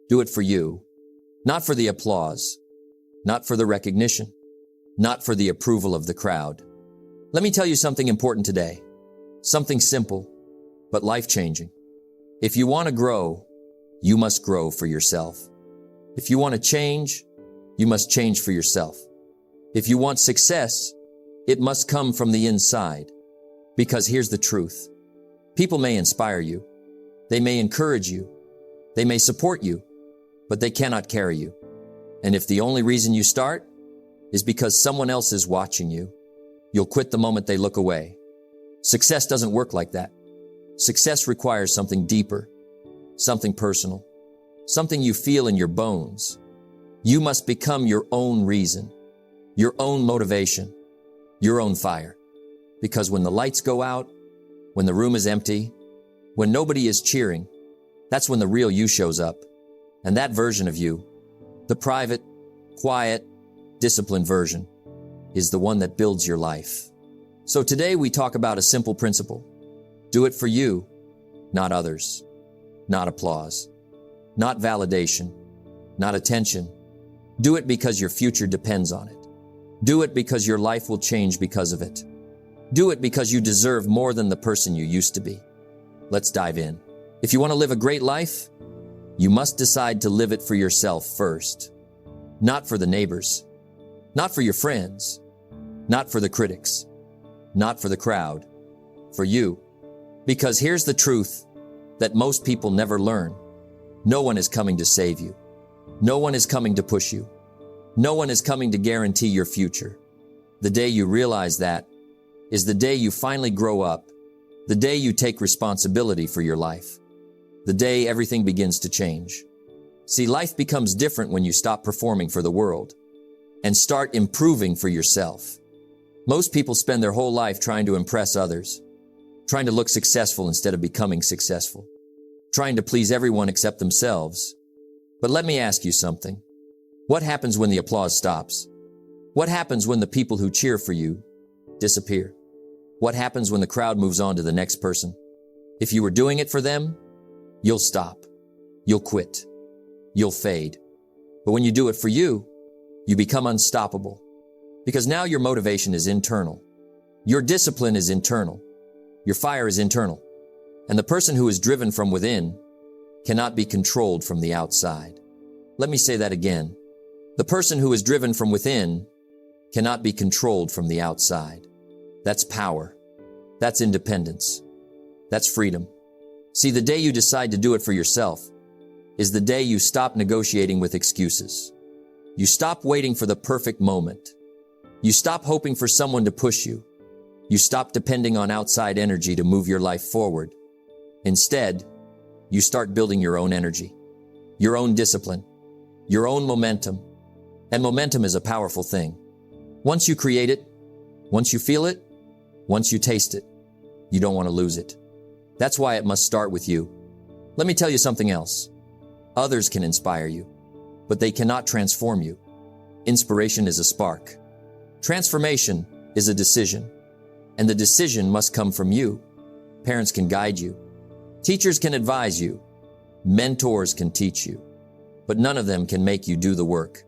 Do it for you, not for the applause, not for the recognition, not for the approval of the crowd. Let me tell you something important today, something simple, but life-changing. If you want to grow, you must grow for yourself. If you want to change, you must change for yourself. If you want success, it must come from the inside. Because here's the truth. People may inspire you. They may encourage you. They may support you, but they cannot carry you. And if the only reason you start is because someone else is watching you, you'll quit the moment they look away. Success doesn't work like that. Success requires something deeper, something personal, something you feel in your bones. You must become your own reason, your own motivation, your own fire. Because when the lights go out, when the room is empty, when nobody is cheering, that's when the real you shows up. And that version of you, the private, quiet, disciplined version, is the one that builds your life. So today we talk about a simple principle. Do it for you, not others, not applause, not validation, not attention. Do it because your future depends on it. Do it because your life will change because of it. Do it because you deserve more than the person you used to be. Let's dive in. If you want to live a great life, you must decide to live it for yourself first. Not for the neighbors, not for your friends, not for the critics, not for the crowd, for you. Because here's the truth that most people never learn. No one is coming to save you. No one is coming to push you. No one is coming to guarantee your future. The day you realize that is the day you finally grow up, the day you take responsibility for your life, the day everything begins to change. See, life becomes different when you stop performing for the world and start improving for yourself. Most people spend their whole life trying to impress others, trying to look successful instead of becoming successful, trying to please everyone except themselves. But let me ask you something. What happens when the applause stops? What happens when the people who cheer for you disappear? What happens when the crowd moves on to the next person? If you were doing it for them, you'll stop. You'll quit. You'll fade. But when you do it for you, you become unstoppable. Because now your motivation is internal. Your discipline is internal. Your fire is internal. And the person who is driven from within cannot be controlled from the outside. Let me say that again. The person who is driven from within cannot be controlled from the outside. That's power. That's independence. That's freedom. See, the day you decide to do it for yourself is the day you stop negotiating with excuses. You stop waiting for the perfect moment. You stop hoping for someone to push you. You stop depending on outside energy to move your life forward. Instead, you start building your own energy, your own discipline, your own momentum. And momentum is a powerful thing. Once you create it, once you feel it, once you taste it, you don't want to lose it. That's why it must start with you. Let me tell you something else. Others can inspire you, but they cannot transform you. Inspiration is a spark. Transformation is a decision, and the decision must come from you. Parents can guide you. Teachers can advise you. Mentors can teach you, but none of them can make you do the work.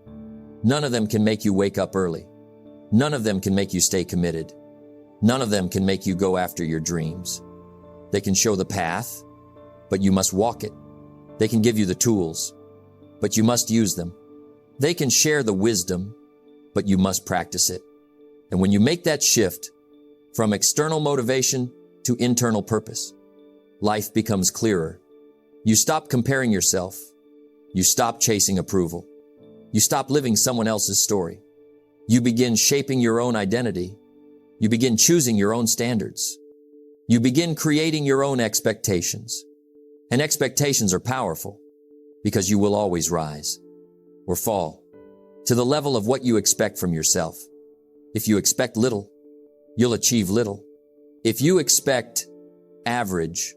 None of them can make you wake up early. None of them can make you stay committed. None of them can make you go after your dreams. They can show the path, but you must walk it. They can give you the tools, but you must use them. They can share the wisdom, but you must practice it. And when you make that shift from external motivation to internal purpose, life becomes clearer. You stop comparing yourself. You stop chasing approval. You stop living someone else's story. You begin shaping your own identity. You begin choosing your own standards. You begin creating your own expectations. And expectations are powerful because you will always rise or fall to the level of what you expect from yourself. If you expect little, you'll achieve little. If you expect average,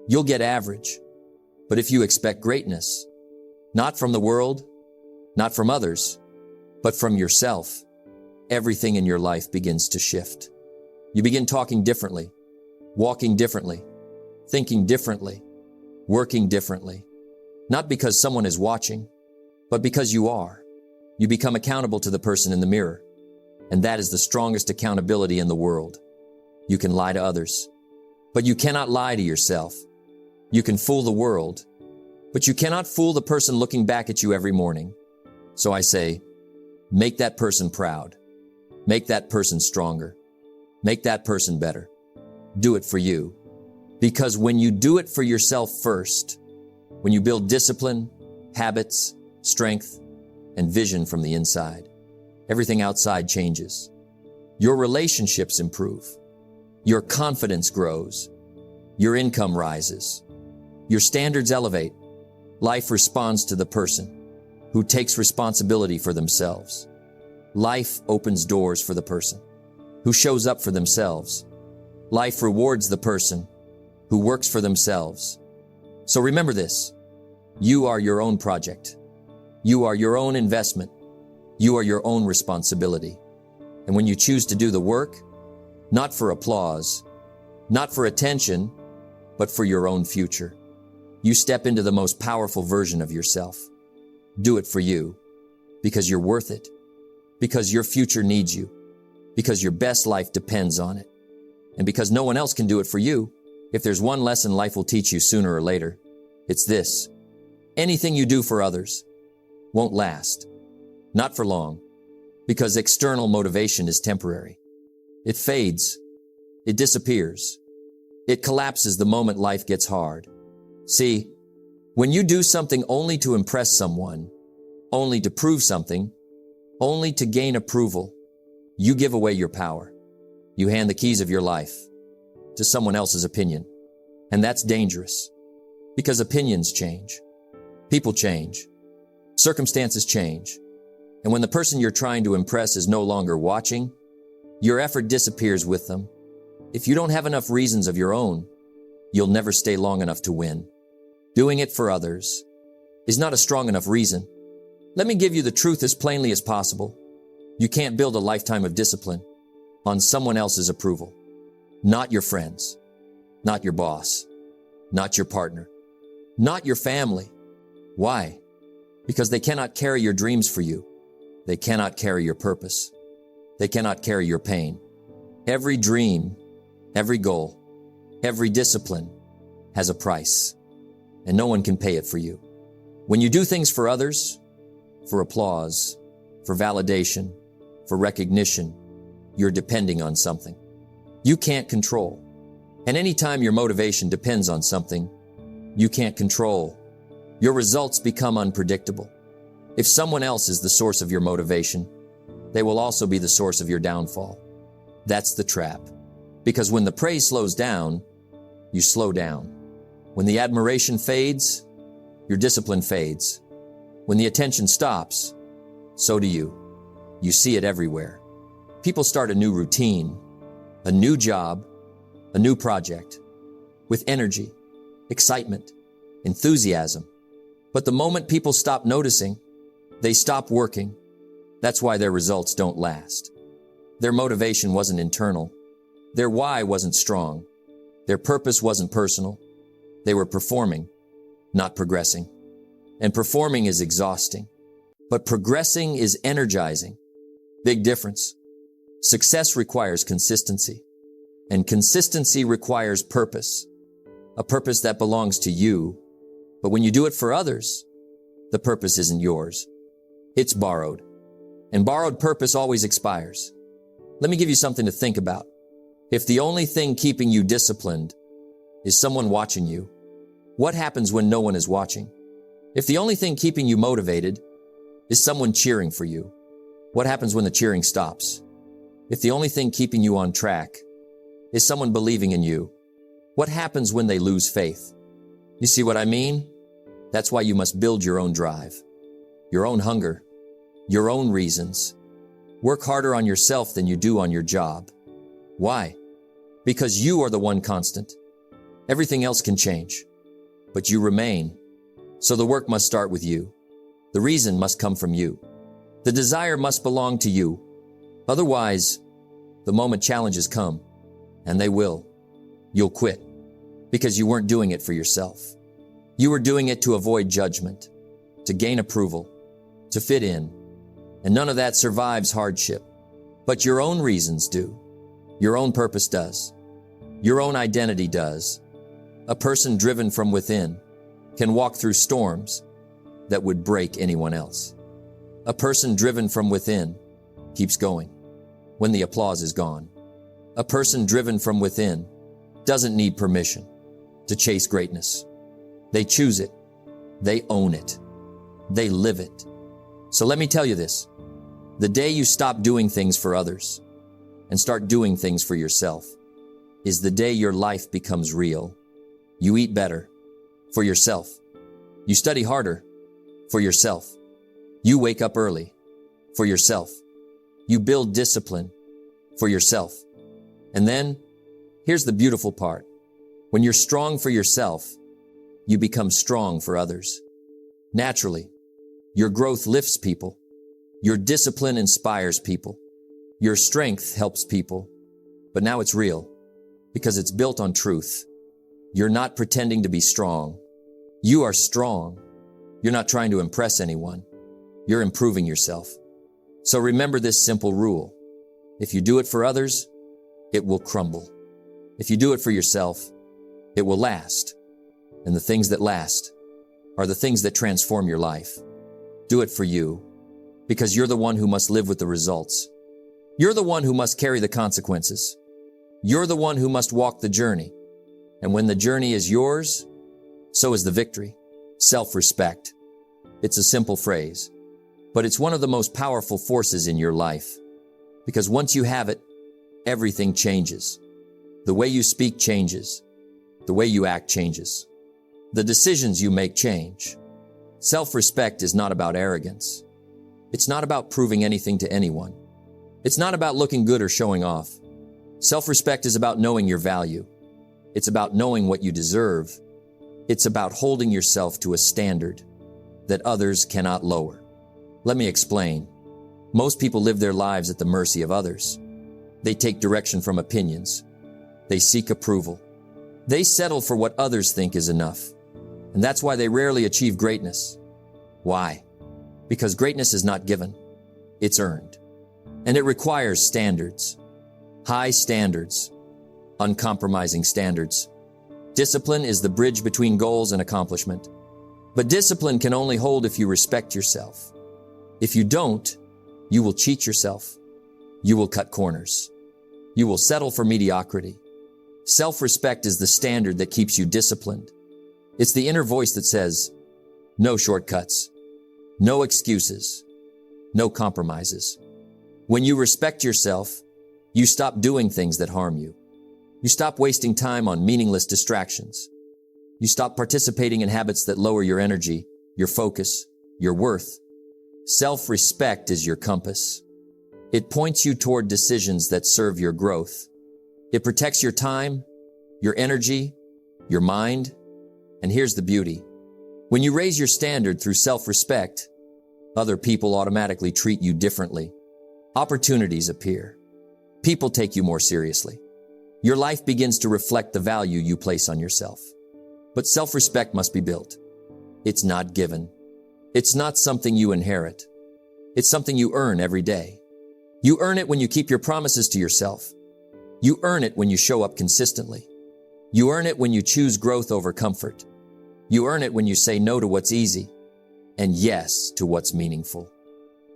you'll get average. But if you expect greatness, not from the world, not from others, but from yourself, everything in your life begins to shift. You begin talking differently, walking differently, thinking differently, working differently. Not because someone is watching, but because you are. You become accountable to the person in the mirror. And that is the strongest accountability in the world. You can lie to others, but you cannot lie to yourself. You can fool the world, but you cannot fool the person looking back at you every morning. So I say, make that person proud. Make that person stronger. Make that person better. Do it for you. Because when you do it for yourself first, when you build discipline, habits, strength, and vision from the inside, everything outside changes. Your relationships improve. Your confidence grows. Your income rises. Your standards elevate. Life responds to the person who takes responsibility for themselves. Life opens doors for the person who shows up for themselves. Life rewards the person who works for themselves. So remember this. You are your own project. You are your own investment. You are your own responsibility. And when you choose to do the work, not for applause, not for attention, but for your own future, you step into the most powerful version of yourself. Do it for you, because you're worth it, because your future needs you, because your best life depends on it, and because no one else can do it for you. If there's one lesson life will teach you sooner or later, it's this. Anything you do for others won't last. Not for long, because external motivation is temporary. It fades. It disappears. It collapses the moment life gets hard. See, when you do something only to impress someone, only to prove something, only to gain approval, you give away your power. You hand the keys of your life to someone else's opinion. And that's dangerous, because opinions change. People change. Circumstances change. And when the person you're trying to impress is no longer watching, your effort disappears with them. If you don't have enough reasons of your own, you'll never stay long enough to win. Doing it for others is not a strong enough reason. Let me give you the truth as plainly as possible. You can't build a lifetime of discipline on someone else's approval. Not your friends, not your boss, not your partner, not your family. Why? Because they cannot carry your dreams for you. They cannot carry your purpose. They cannot carry your pain. Every dream, every goal, every discipline has a price, and no one can pay it for you. When you do things for others, for applause, for validation, for recognition, you're depending on something you can't control. And anytime your motivation depends on something you can't control, your results become unpredictable. If someone else is the source of your motivation, they will also be the source of your downfall. That's the trap. Because when the praise slows down, you slow down. When the admiration fades, your discipline fades. When the attention stops, so do you. You see it everywhere. People start a new routine, a new job, a new project, with energy, excitement, enthusiasm. But the moment people stop noticing, they stop working. That's why their results don't last. Their motivation wasn't internal. Their why wasn't strong. Their purpose wasn't personal. They were performing, not progressing. And performing is exhausting, but progressing is energizing. Big difference. Success requires consistency, and consistency requires purpose, a purpose that belongs to you. But when you do it for others, the purpose isn't yours. It's borrowed, and borrowed purpose always expires. Let me give you something to think about. If the only thing keeping you disciplined is someone watching you, what happens when no one is watching? If the only thing keeping you motivated is someone cheering for you, what happens when the cheering stops? If the only thing keeping you on track is someone believing in you, what happens when they lose faith? You see what I mean? That's why you must build your own drive, your own hunger, your own reasons. Work harder on yourself than you do on your job. Why? Because you are the one constant. Everything else can change, but you remain. So the work must start with you. The reason must come from you. The desire must belong to you. Otherwise, the moment challenges come, and they will, you'll quit because you weren't doing it for yourself. You are doing it to avoid judgment, to gain approval, to fit in, and none of that survives hardship. But your own reasons do. Your own purpose does. Your own identity does. A person driven from within can walk through storms that would break anyone else. A person driven from within keeps going when the applause is gone. A person driven from within doesn't need permission to chase greatness. They choose it. They own it. They live it. So let me tell you this. The day you stop doing things for others and start doing things for yourself is the day your life becomes real. You eat better for yourself. You study harder for yourself. You wake up early for yourself. You build discipline for yourself. And then, here's the beautiful part. When you're strong for yourself, you become strong for others. Naturally, your growth lifts people. Your discipline inspires people. Your strength helps people. But now it's real because it's built on truth. You're not pretending to be strong. You are strong. You're not trying to impress anyone. You're improving yourself. So remember this simple rule. If you do it for others, it will crumble. If you do it for yourself, it will last. And the things that last are the things that transform your life. Do it for you, because you're the one who must live with the results. You're the one who must carry the consequences. You're the one who must walk the journey. And when the journey is yours, so is the victory. Self-respect. It's a simple phrase, but it's one of the most powerful forces in your life. Because once you have it, everything changes. The way you speak changes. The way you act changes. The decisions you make change. Self-respect is not about arrogance. It's not about proving anything to anyone. It's not about looking good or showing off. Self-respect is about knowing your value. It's about knowing what you deserve. It's about holding yourself to a standard that others cannot lower. Let me explain. Most people live their lives at the mercy of others. They take direction from opinions. They seek approval. They settle for what others think is enough. And that's why they rarely achieve greatness. Why? Because greatness is not given. It's earned. And it requires standards. High standards. Uncompromising standards. Discipline is the bridge between goals and accomplishment. But discipline can only hold if you respect yourself. If you don't, you will cheat yourself. You will cut corners. You will settle for mediocrity. Self-respect is the standard that keeps you disciplined. It's the inner voice that says, no shortcuts, no excuses, no compromises. When you respect yourself, you stop doing things that harm you. You stop wasting time on meaningless distractions. You stop participating in habits that lower your energy, your focus, your worth. Self-respect is your compass. It points you toward decisions that serve your growth. It protects your time, your energy, your mind. And here's the beauty. When you raise your standard through self-respect, other people automatically treat you differently. Opportunities appear. People take you more seriously. Your life begins to reflect the value you place on yourself. But self-respect must be built. It's not given. It's not something you inherit. It's something you earn every day. You earn it when you keep your promises to yourself. You earn it when you show up consistently. You earn it when you choose growth over comfort. You earn it when you say no to what's easy and yes to what's meaningful.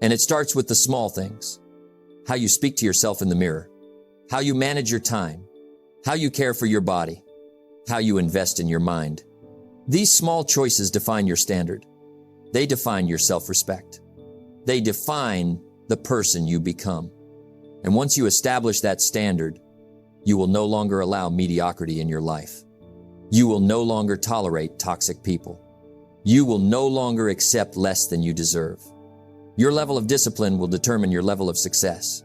And it starts with the small things. How you speak to yourself in the mirror. How you manage your time. How you care for your body. How you invest in your mind. These small choices define your standard. They define your self-respect. They define the person you become. And once you establish that standard, you will no longer allow mediocrity in your life. You will no longer tolerate toxic people. You will no longer accept less than you deserve. Your level of discipline will determine your level of success.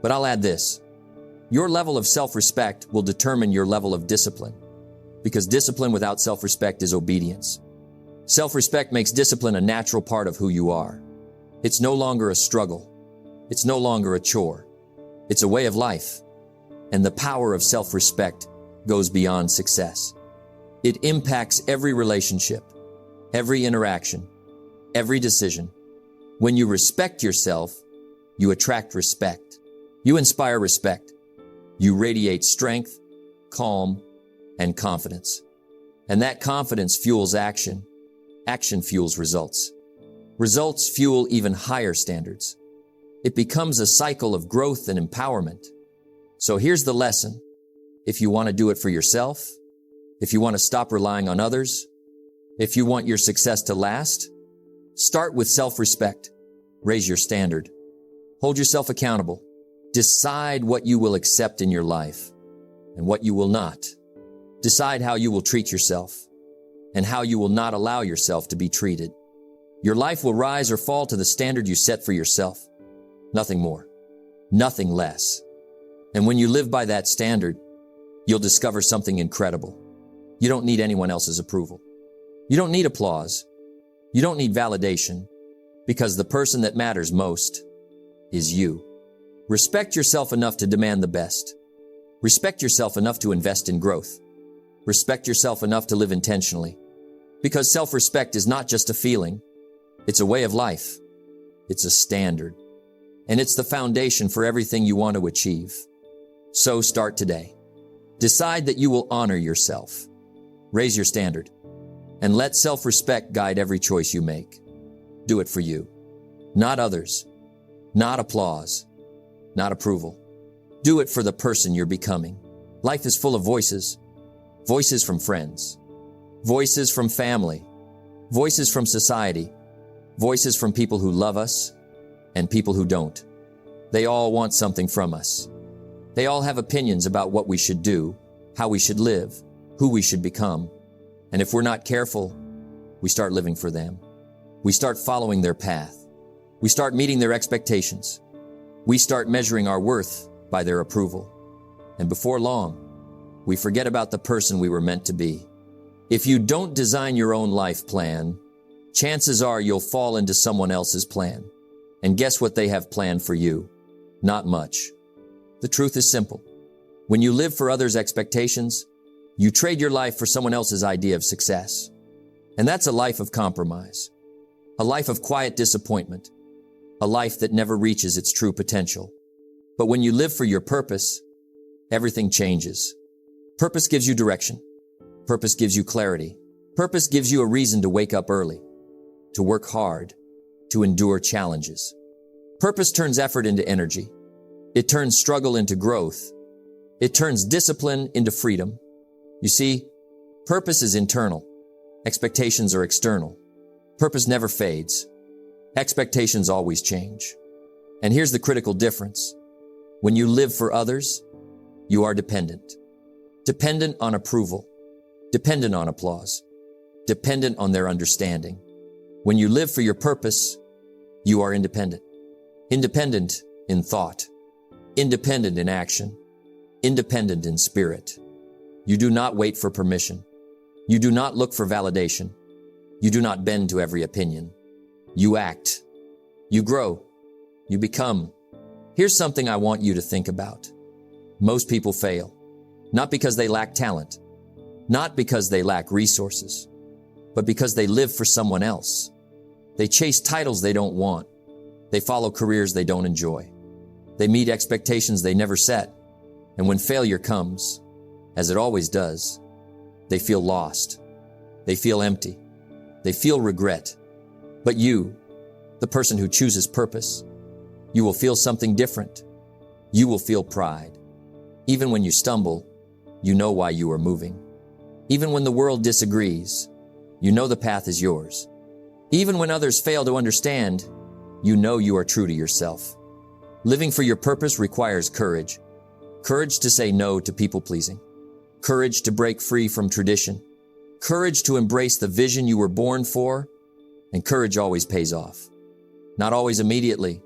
But I'll add this. Your level of self-respect will determine your level of discipline. Because discipline without self-respect is obedience. Self-respect makes discipline a natural part of who you are. It's no longer a struggle. It's no longer a chore. It's a way of life. And the power of self-respect goes beyond success. It impacts every relationship, every interaction, every decision. When you respect yourself, you attract respect. You inspire respect. You radiate strength, calm, and confidence. And that confidence fuels action. Action fuels results. Results fuel even higher standards. It becomes a cycle of growth and empowerment. So here's the lesson. If you want to do it for yourself, if you want to stop relying on others, if you want your success to last, start with self-respect. Raise your standard. Hold yourself accountable. Decide what you will accept in your life and what you will not. Decide how you will treat yourself and how you will not allow yourself to be treated. Your life will rise or fall to the standard you set for yourself. Nothing more, nothing less. And when you live by that standard, you'll discover something incredible. You don't need anyone else's approval. You don't need applause. You don't need validation, because the person that matters most is you. Respect yourself enough to demand the best. Respect yourself enough to invest in growth. Respect yourself enough to live intentionally. Because self-respect is not just a feeling. It's a way of life. It's a standard. And it's the foundation for everything you want to achieve. So start today. Decide that you will honor yourself. Raise your standard. And let self-respect guide every choice you make. Do it for you. Not others. Not applause. Not approval. Do it for the person you're becoming. Life is full of voices. Voices from friends. Voices from family. Voices from society. Voices from people who love us and people who don't. They all want something from us. They all have opinions about what we should do, how we should live, who we should become. And if we're not careful, we start living for them. We start following their path. We start meeting their expectations. We start measuring our worth by their approval. And before long, we forget about the person we were meant to be. If you don't design your own life plan, chances are you'll fall into someone else's plan. And guess what they have planned for you? Not much. The truth is simple. When you live for others' expectations, you trade your life for someone else's idea of success. And that's a life of compromise. A life of quiet disappointment. A life that never reaches its true potential. But when you live for your purpose, everything changes. Purpose gives you direction. Purpose gives you clarity. Purpose gives you a reason to wake up early, to work hard, to endure challenges. Purpose turns effort into energy. It turns struggle into growth. It turns discipline into freedom. You see, purpose is internal. Expectations are external. Purpose never fades. Expectations always change. And here's the critical difference. When you live for others, you are dependent. Dependent on approval. Dependent on applause. Dependent on their understanding. When you live for your purpose, you are independent. Independent in thought. Independent in action. Independent in spirit. You do not wait for permission. You do not look for validation. You do not bend to every opinion. You act. You grow. You become. Here's something I want you to think about. Most people fail. Not because they lack talent. Not because they lack resources. But because they live for someone else. They chase titles they don't want. They follow careers they don't enjoy. They meet expectations they never set. And when failure comes, as it always does, they feel lost. They feel empty. They feel regret. But you, the person who chooses purpose, you will feel something different. You will feel pride. Even when you stumble, you know why you are moving. Even when the world disagrees, you know the path is yours. Even when others fail to understand, you know you are true to yourself. Living for your purpose requires courage. Courage to say no to people-pleasing. Courage to break free from tradition. Courage to embrace the vision you were born for. And courage always pays off. Not always immediately,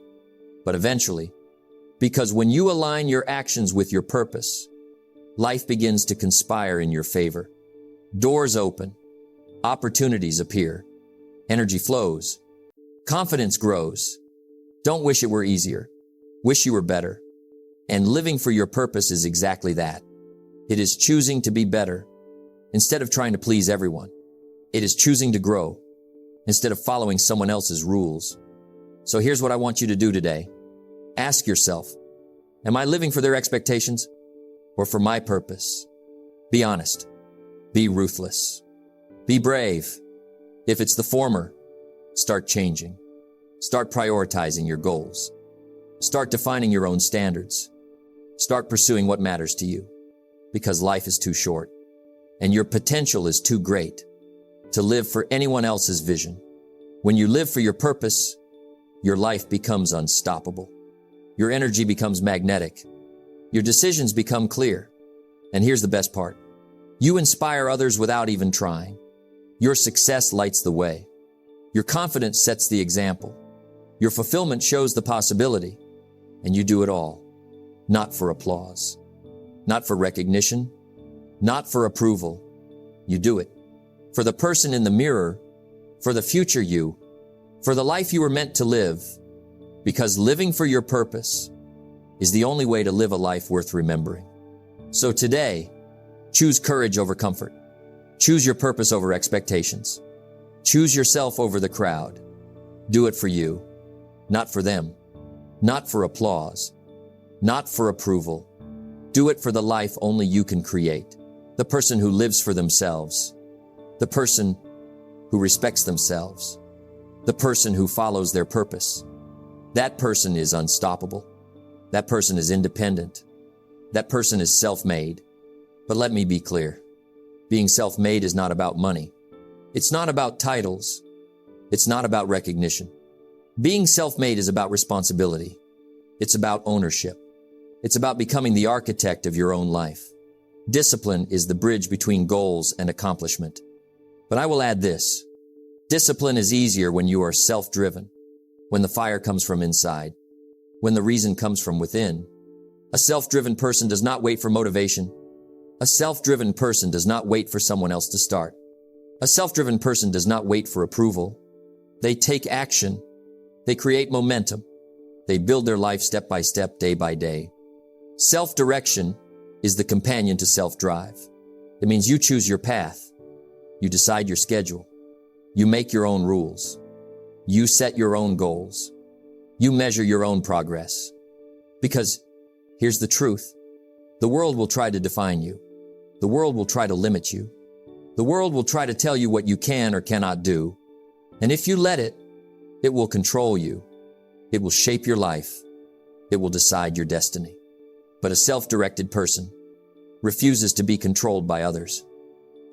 but eventually. Because when you align your actions with your purpose, life begins to conspire in your favor. Doors open. Opportunities appear. Energy flows. Confidence grows. Don't wish it were easier. Wish you were better. And living for your purpose is exactly that. It is choosing to be better instead of trying to please everyone. It is choosing to grow instead of following someone else's rules. So here's what I want you to do today. Ask yourself, am I living for their expectations or for my purpose? Be honest. Be ruthless. Be brave. If it's the former, start changing. Start prioritizing your goals. Start defining your own standards. Start pursuing what matters to you, because life is too short and your potential is too great to live for anyone else's vision. When you live for your purpose, your life becomes unstoppable. Your energy becomes magnetic. Your decisions become clear. And here's the best part. You inspire others without even trying. Your success lights the way. Your confidence sets the example. Your fulfillment shows the possibility. And you do it all, not for applause, not for recognition, not for approval. You do it for the person in the mirror, for the future you, for the life you were meant to live, because living for your purpose is the only way to live a life worth remembering. So today, choose courage over comfort. Choose your purpose over expectations. Choose yourself over the crowd. Do it for you, not for them, not for applause, not for approval. Do it for the life only you can create. The person who lives for themselves. The person who respects themselves. The person who follows their purpose. That person is unstoppable. That person is independent. That person is self-made. But let me be clear. Being self-made is not about money. It's not about titles. It's not about recognition. Being self-made is about responsibility. It's about ownership. It's about becoming the architect of your own life. Discipline is the bridge between goals and accomplishment. But I will add this. Discipline is easier when you are self-driven, when the fire comes from inside, when the reason comes from within. A self-driven person does not wait for motivation. A self-driven person does not wait for someone else to start. A self-driven person does not wait for approval. They take action. They create momentum. They build their life step by step, day by day. Self-direction is the companion to self-drive. It means you choose your path. You decide your schedule. You make your own rules. You set your own goals. You measure your own progress. Because here's the truth. The world will try to define you. The world will try to limit you. The world will try to tell you what you can or cannot do. And if you let it, it will control you. It will shape your life. It will decide your destiny. But a self-directed person refuses to be controlled by others.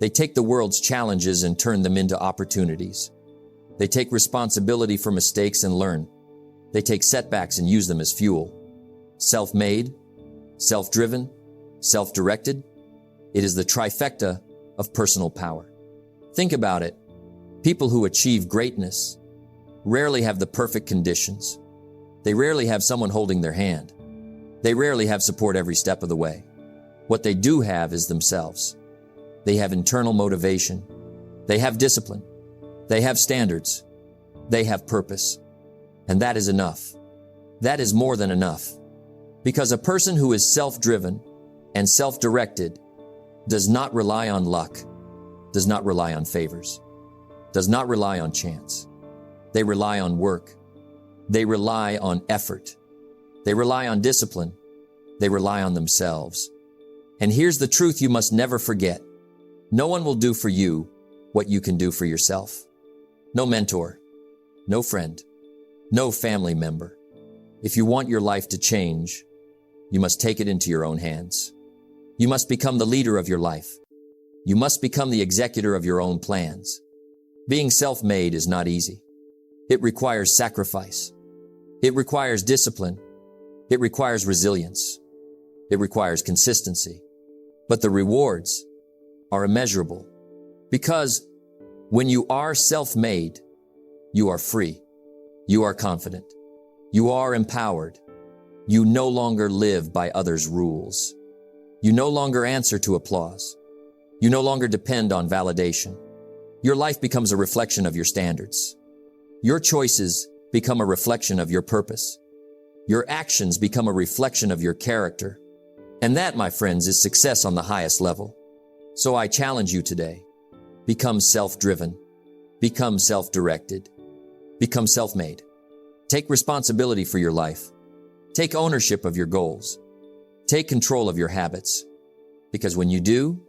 They take the world's challenges and turn them into opportunities. They take responsibility for mistakes and learn. They take setbacks and use them as fuel. Self-made, self-driven, self-directed. It is the trifecta of personal power. Think about it. People who achieve greatness rarely have the perfect conditions. They rarely have someone holding their hand. They rarely have support every step of the way. What they do have is themselves. They have internal motivation. They have discipline. They have standards. They have purpose. And that is enough. That is more than enough. Because a person who is self-driven and self-directed does not rely on luck, does not rely on favors, does not rely on chance. They rely on work. They rely on effort. They rely on discipline. They rely on themselves. And here's the truth you must never forget. No one will do for you what you can do for yourself. No mentor, no friend, no family member. If you want your life to change, you must take it into your own hands. You must become the leader of your life. You must become the executor of your own plans. Being self-made is not easy. It requires sacrifice. It requires discipline. It requires resilience. It requires consistency. But the rewards are immeasurable. Because when you are self-made, you are free. You are confident. You are empowered. You no longer live by others' rules. You no longer answer to applause. You no longer depend on validation. Your life becomes a reflection of your standards. Your choices become a reflection of your purpose. Your actions become a reflection of your character. And that, my friends, is success on the highest level. So I challenge you today. Become self-driven. Become self-directed. Become self-made. Take responsibility for your life. Take ownership of your goals. Take control of your habits. Because when you do,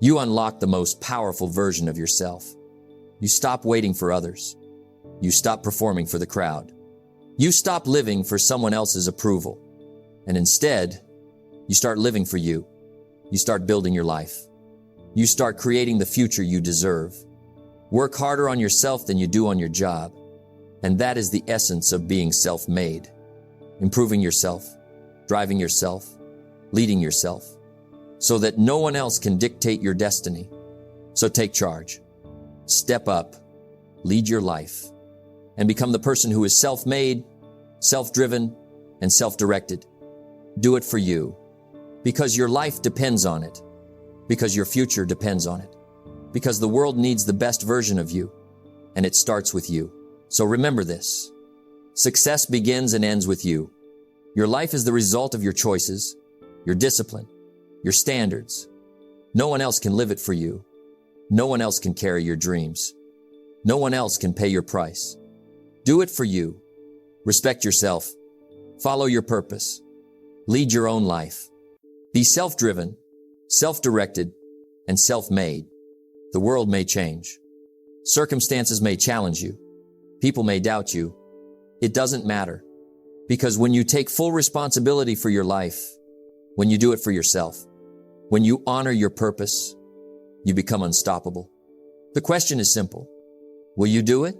you unlock the most powerful version of yourself. You stop waiting for others. You stop performing for the crowd. You stop living for someone else's approval. And instead, you start living for you. You start building your life. You start creating the future you deserve. Work harder on yourself than you do on your job. And that is the essence of being self-made. Improving yourself, driving yourself, leading yourself, so that no one else can dictate your destiny. So take charge. Step up, lead your life, and become the person who is self-made, self-driven, and self-directed. Do it for you, because your life depends on it, because your future depends on it, because the world needs the best version of you, and it starts with you. So remember this. Success begins and ends with you. Your life is the result of your choices, your discipline, your standards. No one else can live it for you. No one else can carry your dreams. No one else can pay your price. Do it for you. Respect yourself. Follow your purpose. Lead your own life. Be self-driven, self-directed, and self-made. The world may change. Circumstances may challenge you. People may doubt you. It doesn't matter. Because when you take full responsibility for your life, when you do it for yourself, when you honor your purpose, you become unstoppable. The question is simple. Will you do it?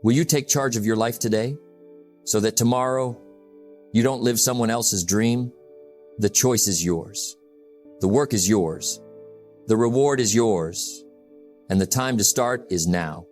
Will you take charge of your life today so that tomorrow you don't live someone else's dream? The choice is yours. The work is yours. The reward is yours. And the time to start is now.